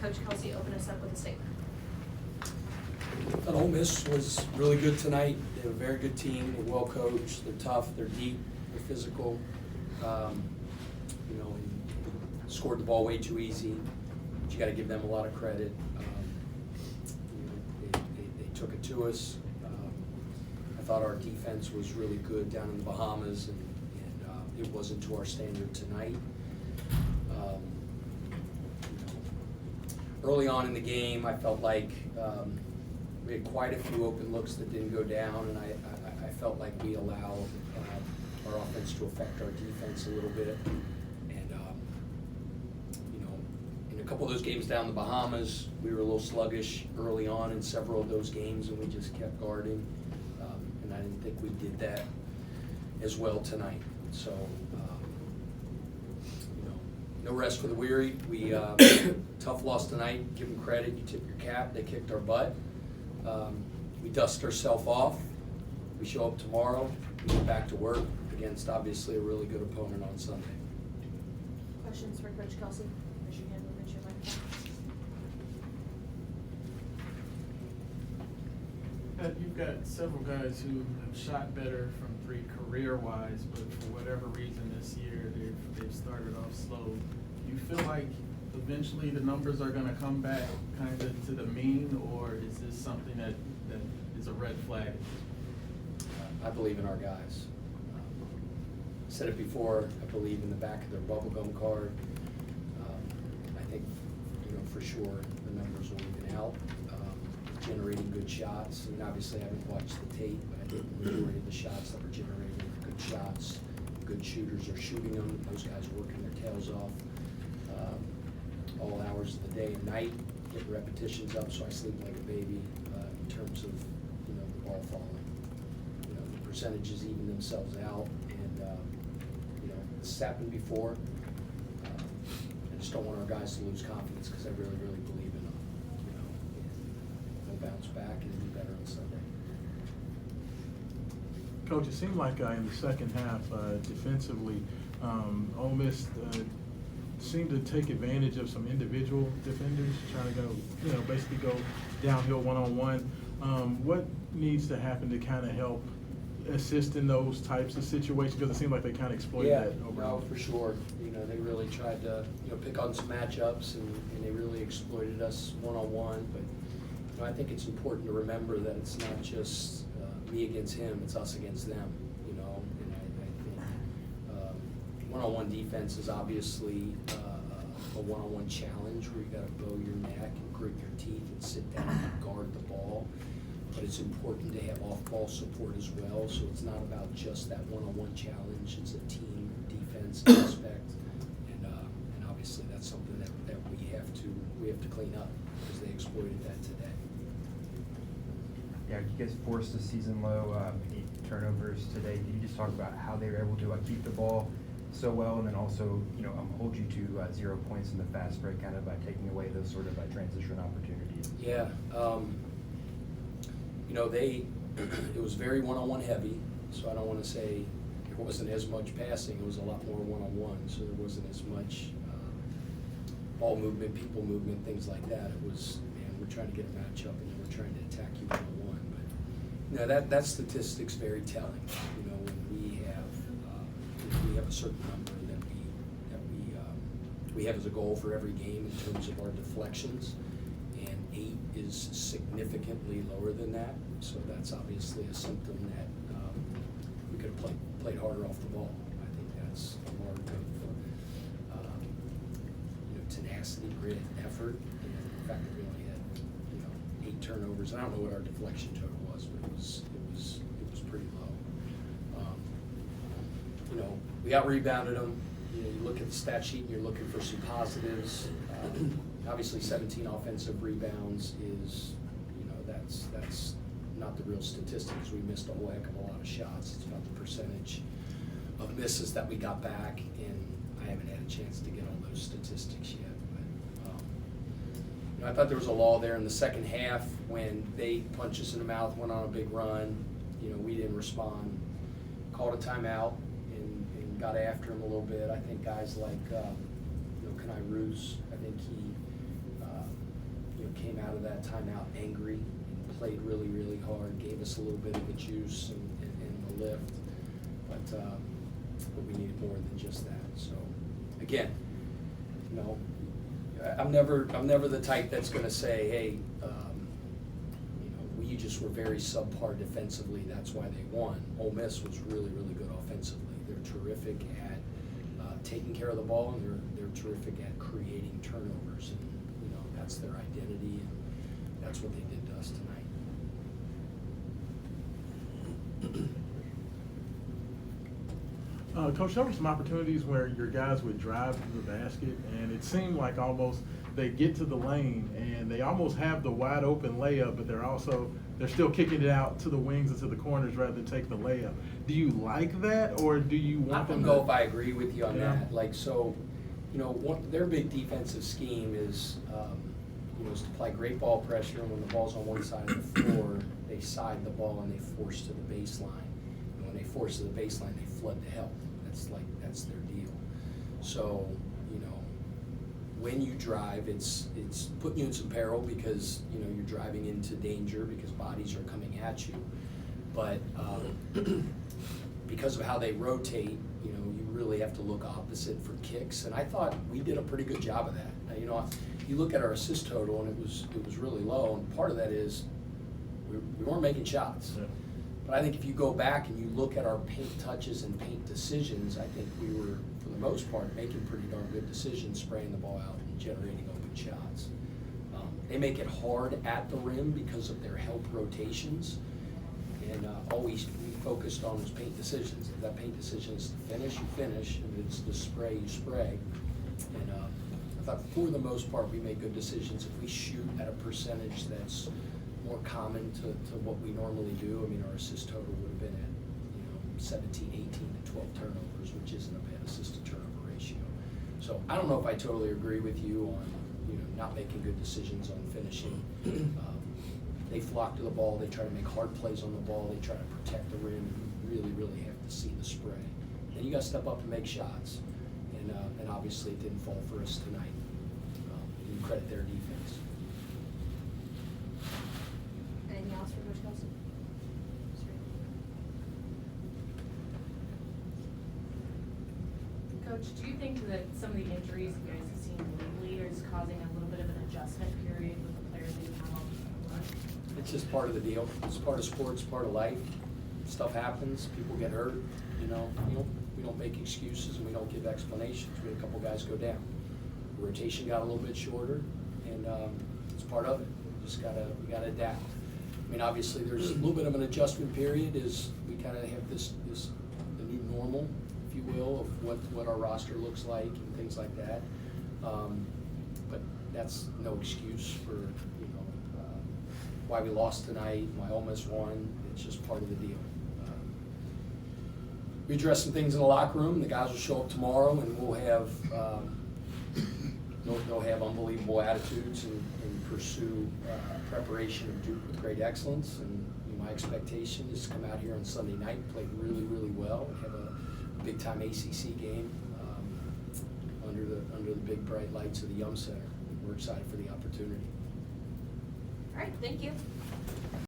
Coach Kelsey, open us up with a statement. I thought Ole Miss was really good tonight. They're a very good team. They're well coached. They're tough. They're deep. They're physical. And scored the ball way too easy. But you got to give them a lot of credit. They took it to us. I thought our defense was really good down in the Bahamas, and it wasn't to our standard tonight. Early on in the game, I felt like we had quite a few open looks that didn't go down, and I felt like we allowed our offense to affect our defense a little bit. And in a couple of those games down in the Bahamas, we were a little sluggish early on in several of those games, and we just kept guarding. And I didn't think we did that as well tonight. So, no rest for the weary. We tough loss tonight. Give them credit. You tip your cap. They kicked our butt. We dust ourselves off. We show up tomorrow. We get back to work against obviously a really good opponent on Sunday. Questions for Coach Kelsey? Raise your hand. We'll get you a microphone. Pat, you've got several guys who have shot better from three career-wise, but for whatever reason this year they've started off slow. Do you feel like eventually the numbers are going to come back kind of to the mean, or is this something that is a red flag? I believe in our guys. I said it before, I believe in the back of their bubblegum card. I think, for sure the numbers will even out. Generating good shots. I mean, obviously I haven't watched the tape, but I think the majority of the shots that were generated were good shots. Good shooters are shooting them. Those guys are working their tails off all hours of the day and night, getting repetitions up, so I sleep like a baby in terms of the ball falling. The percentages even themselves out, and this has happened before. I just don't want our guys to lose confidence because I really, really believe in them. They'll bounce back and be better on Sunday. Coach, it seemed like in the second half, defensively, Ole Miss seemed to take advantage of some individual defenders trying to go, basically go downhill one-on-one. What needs to happen to kind of help assist in those types of situations? Because it seemed like they kind of exploited that overall. No, for sure. They really tried to pick on some matchups, and they really exploited us one-on-one. But I think it's important to remember that it's not just me against him; it's us against them. And I think one-on-one defense is obviously a one-on-one challenge where you got to bow your neck and grit your teeth and sit down and guard the ball. But it's important to have off-ball support as well. So it's not about just that one-on-one challenge. It's a team defense aspect, and obviously that's something that we have to clean up because they exploited that today. Yeah, you guys forced a season low 8 turnovers today. Can you just talk about how they were able to keep the ball so well, and then also hold you to 0 points in the fast break, kind of by taking away those sort of transition opportunities? Yeah, it was very one-on-one heavy, so I don't want to say there wasn't as much passing. It was a lot more one-on-one, so there wasn't as much ball movement, people movement, things like that. It was, we're trying to get a matchup, and we're trying to attack you one-on-one. But that statistic's very telling. When we have a certain number that we have as a goal for every game in terms of our deflections, and 8 is significantly lower than that. So that's obviously a symptom that we could have played harder off the ball. I think that's a mark of tenacity, grit, effort, and the fact that we only had 8 turnovers. I don't know what our deflection total was, but it was pretty low. We out-rebounded them. You look at the stat sheet and you're looking for some positives. Obviously 17 offensive rebounds is, that's not the real statistics. We missed a whole heck of a lot of shots. It's about the percentage of misses that we got back, and I haven't had a chance to get all those statistics yet. But I thought there was a lull there in the second half when they punched us in the mouth, went on a big run. We didn't respond, called a timeout, and got after him a little bit. I think guys like Kanai Roos, I think he came out of that timeout angry, and played really, really hard, gave us a little bit of the juice and the lift. But we needed more than just that. So, again, you know, I'm never the type that's going to say, hey, you know, we just were very subpar defensively. That's why they won. Ole Miss was really, really good offensively. They're terrific at taking care of the ball, and they're terrific at creating turnovers. And you know, that's their identity, and that's what they did to us tonight. Coach, there were some opportunities where your guys would drive to the basket, and it seemed like almost they get to the lane and they almost have the wide open layup, but they're still kicking it out to the wings and to the corners rather than taking the layup. Do you like that, or do you want them I don't know if I agree with you on Yeah. that. Like, so, you know, their big defensive scheme is, you know, is to apply great ball pressure, and when the ball's on one side of the floor, they side the ball and they force to the baseline. And when they force to the baseline, they flood to help. That's their deal. So, you know, when you drive, it's putting you in some peril because, you know, you're driving into danger because bodies are coming at you. But because of how they rotate, you know, you really have to look opposite for kicks. And I thought we did a pretty good job of that. Now, you know, you look at our assist total, and it was really low. And part of that is we weren't making shots. Yeah. But I think if you go back and you look at our paint touches and paint decisions, I think we were, for the most part, making pretty darn good decisions, spraying the ball out and generating open shots. They make it hard at the rim because of their help rotations, and always we focused on those paint decisions. If that paint decision is to finish, you finish, and if it's to spray, you spray. And I thought for the most part we made good decisions. If we shoot at a percentage that's more common to what we normally do, I mean, our assist total would have been at, you know, 17, 18 to 12 turnovers, which isn't a bad assist to turnover ratio. So I don't know if I totally agree with you on, you know, not making good decisions on finishing. They flock to the ball, they try to make hard plays on the ball, they try to protect the rim, and you really, really have to see the spray. Then you got to step up and make shots, and obviously it didn't fall for us tonight. You credit their defense. Anything else for Coach Kelsey? Coach, do you think that some of the injuries you guys have seen lately is causing a little bit of an adjustment period with the players that you have on the run? It's just part of the deal. It's part of sports, part of life. Stuff happens, people get hurt, you know. We don't make excuses and we don't give explanations. We had a couple guys go down. The rotation got a little bit shorter, and it's part of it. We gotta adapt. I mean, obviously, there's a little bit of an adjustment period as we kind of have the new normal, if you will, of what our roster looks like and things like that. But that's no excuse for, you know, why we lost tonight, why Ole Miss won. It's just part of the deal. We address some things in the locker room. The guys will show up tomorrow, and we'll have they'll have unbelievable attitudes and pursue preparation of Duke with great excellence. And my expectation is to come out here on Sunday night, play really, really well, and have a big time ACC game under the big bright lights of the Yum Center. We're excited for the opportunity. All right, thank you.